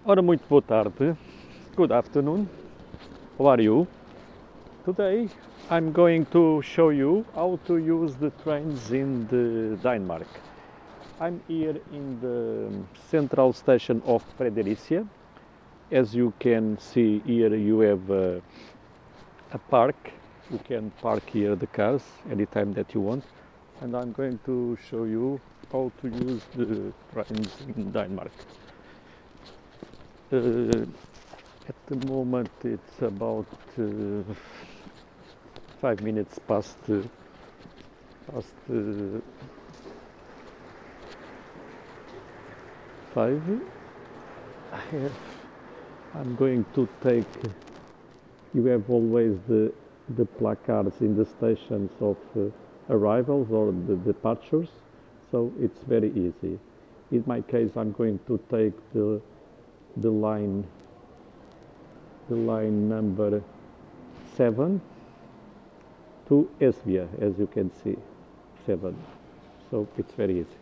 Ora, muito boa tarde. Good afternoon. How are you? Today I'm going to show you how to use the trains in Denmark. I'm here in the central station of Fredericia. As you can see here, you have a park. You can park here the cars anytime that you want. And I'm going to show you how to use the trains in Denmark. At the moment it's about 5 minutes past 5. I'm going to take, you have always the placards in the stations of arrivals or the departures, so it's very easy. In my case I'm going to take the line number 7 to Esbjerg, as you can see, 7. So it's very easy.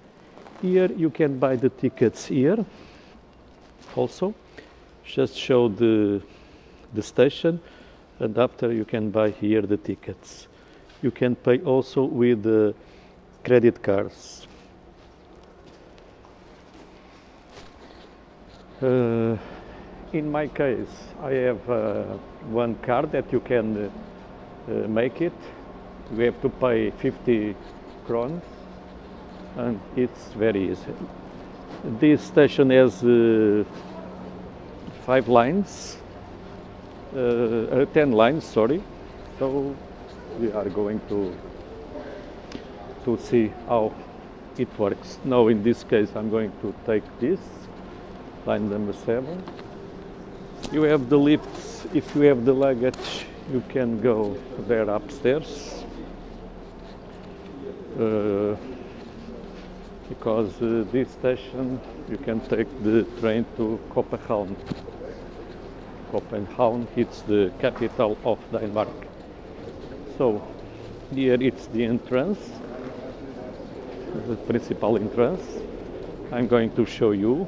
Here you can buy the tickets here also. Just show the station, and after you can buy here the tickets. You can pay also with credit cards. In my case, I have one card that you can make it. You have to pay 50 crowns, and it's very easy. This station has 5 lines, 10 lines, sorry. So we are going to see how it works. Now in this case I'm going to take this, line number 7. You have the lifts. If you have the luggage, you can go there upstairs. Because this station you can take the train to Copenhagen. Copenhagen, it's the capital of Denmark. So here it's the entrance, the principal entrance. I'm going to show you.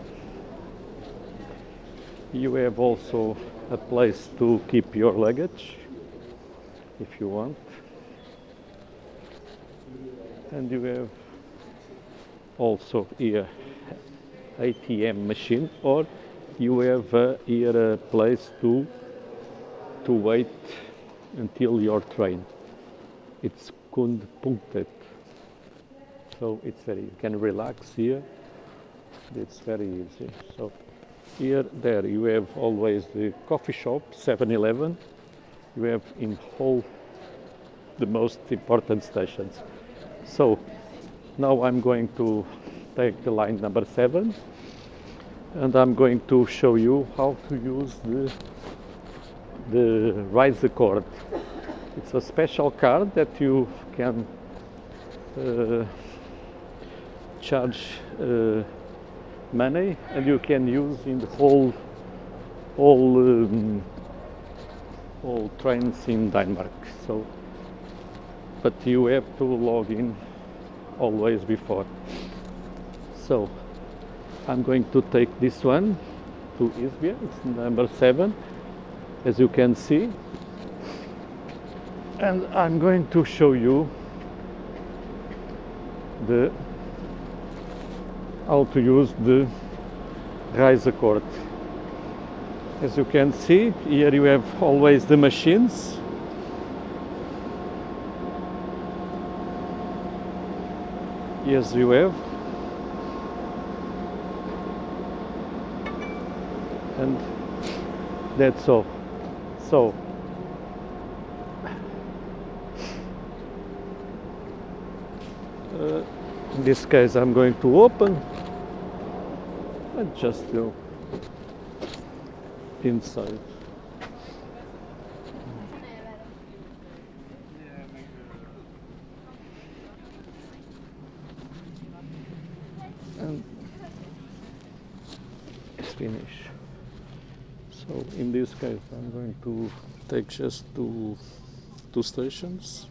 You have also a place to keep your luggage if you want, and you have also here ATM machine, or you have here a place to wait until your train. It's kundpunktet, so it's very, you can relax here. It's very easy. So here, there you have always the coffee shop, 7-Eleven. You have in all the most important stations. So now I'm going to take the line number 7, and I'm going to show you how to use the Rise card. It's a special card that you can charge money, and you can use in the all trains in Denmark. So, but you have to log in always before. So I'm going to take this one to Esbjerg. It's number 7, as you can see, and I'm going to show you how to use the Reisekort. As you can see, here you have always the machines. Yes, you have. And that's all. So in this case I'm going to open and just go inside. And it's finished. So in this case I'm going to take just two stations,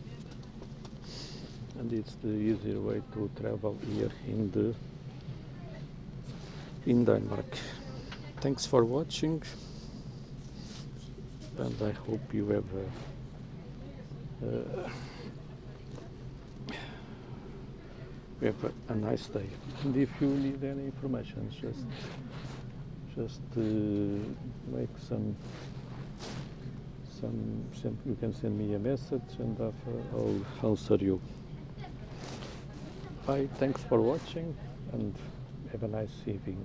and it's the easier way to travel here in Denmark. thanks for watching, and I hope you have a nice day. And if you need any information, just make some you can send me a message and I'll answer you. Bye, thanks for watching and have a nice evening.